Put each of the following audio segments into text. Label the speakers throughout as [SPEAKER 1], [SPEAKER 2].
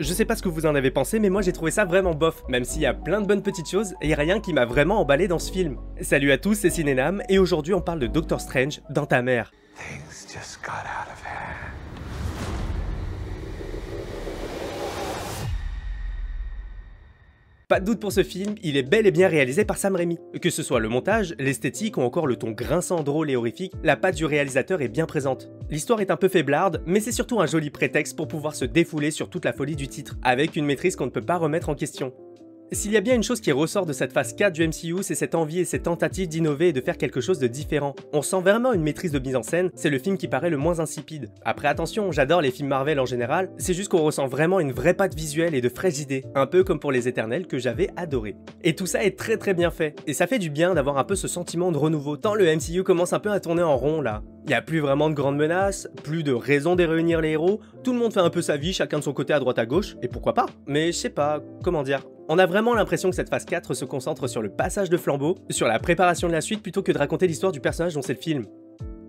[SPEAKER 1] Je sais pas ce que vous en avez pensé, mais moi j'ai trouvé ça vraiment bof, même s'il y a plein de bonnes petites choses, et rien qui m'a vraiment emballé dans ce film. Salut à tous, c'est Cinénam, et aujourd'hui on parle de Doctor Strange dans ta mère.
[SPEAKER 2] Things just got out of hand.
[SPEAKER 1] Pas de doute pour ce film, il est bel et bien réalisé par Sam Raimi. Que ce soit le montage, l'esthétique ou encore le ton grinçant, drôle et horrifique, la patte du réalisateur est bien présente. L'histoire est un peu faiblarde, mais c'est surtout un joli prétexte pour pouvoir se défouler sur toute la folie du titre, avec une maîtrise qu'on ne peut pas remettre en question. S'il y a bien une chose qui ressort de cette phase 4 du MCU, c'est cette envie et cette tentative d'innover et de faire quelque chose de différent. On sent vraiment une maîtrise de mise en scène, c'est le film qui paraît le moins insipide. Après attention, j'adore les films Marvel en général, c'est juste qu'on ressent vraiment une vraie patte visuelle et de fraîches idées, un peu comme pour Les Éternels que j'avais adoré. Et tout ça est très bien fait, et ça fait du bien d'avoir un peu ce sentiment de renouveau, tant le MCU commence un peu à tourner en rond là. Y a plus vraiment de grandes menaces, plus de raison de réunir les héros, tout le monde fait un peu sa vie, chacun de son côté à droite à gauche, et pourquoi pas. Mais je sais pas, comment dire. On a vraiment l'impression que cette phase 4 se concentre sur le passage de flambeau, sur la préparation de la suite plutôt que de raconter l'histoire du personnage dont c'est le film.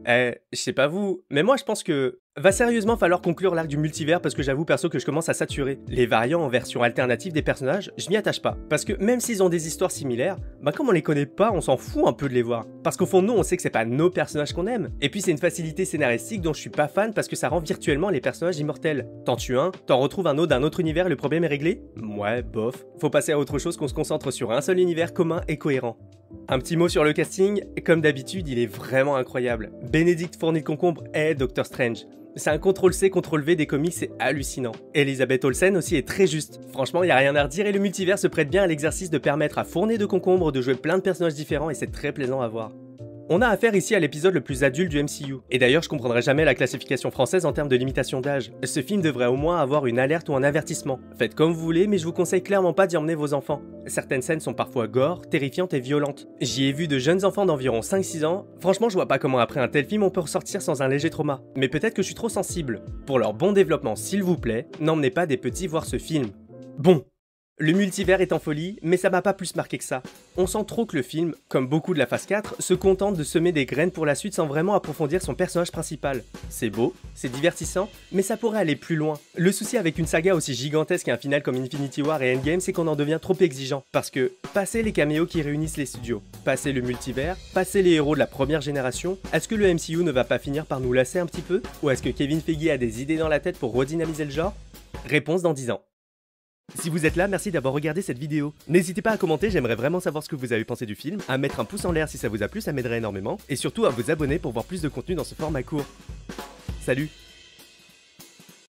[SPEAKER 1] Je sais pas vous, mais moi je pense que va sérieusement falloir conclure l'arc du multivers parce que j'avoue perso que je commence à saturer. Les variants en version alternative des personnages, je m'y attache pas. Parce que même s'ils ont des histoires similaires, comme on les connaît pas, on s'en fout un peu de les voir. Parce qu'au fond de nous, on sait que c'est pas nos personnages qu'on aime. Et puis c'est une facilité scénaristique dont je suis pas fan parce que ça rend virtuellement les personnages immortels. T'en tues un, t'en retrouves un autre d'un autre univers et le problème est réglé? Ouais, bof. Faut passer à autre chose qu'on se concentre sur un seul univers commun et cohérent. Un petit mot sur le casting, comme d'habitude, il est vraiment incroyable. Benedict Fournier-Concombre est Doctor Strange. C'est un CTRL-C, CTRL-V des comics, c'est hallucinant. Elisabeth Olsen aussi est très juste. Franchement, y a rien à redire et le multivers se prête bien à l'exercice de permettre à Fournier de Concombre de jouer plein de personnages différents et c'est très plaisant à voir. On a affaire ici à l'épisode le plus adulte du MCU. Et d'ailleurs, je comprendrai jamais la classification française en termes de limitation d'âge. Ce film devrait au moins avoir une alerte ou un avertissement. Faites comme vous voulez, mais je vous conseille clairement pas d'y emmener vos enfants. Certaines scènes sont parfois gore, terrifiantes et violentes. J'y ai vu de jeunes enfants d'environ 5-6 ans. Franchement, je vois pas comment après un tel film on peut ressortir sans un léger trauma. Mais peut-être que je suis trop sensible. Pour leur bon développement, s'il vous plaît, n'emmenez pas des petits voir ce film. Bon. Le multivers est en folie, mais ça m'a pas plus marqué que ça. On sent trop que le film, comme beaucoup de la phase 4, se contente de semer des graines pour la suite sans vraiment approfondir son personnage principal. C'est beau, c'est divertissant, mais ça pourrait aller plus loin. Le souci avec une saga aussi gigantesque et un final comme Infinity War et Endgame, c'est qu'on en devient trop exigeant. Parce que, passer les caméos qui réunissent les studios, passer le multivers, passer les héros de la première génération, est-ce que le MCU ne va pas finir par nous lasser un petit peu? Ou est-ce que Kevin Feige a des idées dans la tête pour redynamiser le genre? Réponse dans 10 ans. Si vous êtes là, merci d'avoir regardé cette vidéo. N'hésitez pas à commenter, j'aimerais vraiment savoir ce que vous avez pensé du film, à mettre un pouce en l'air si ça vous a plu, ça m'aiderait énormément, et surtout à vous abonner pour voir plus de contenu dans ce format court. Salut!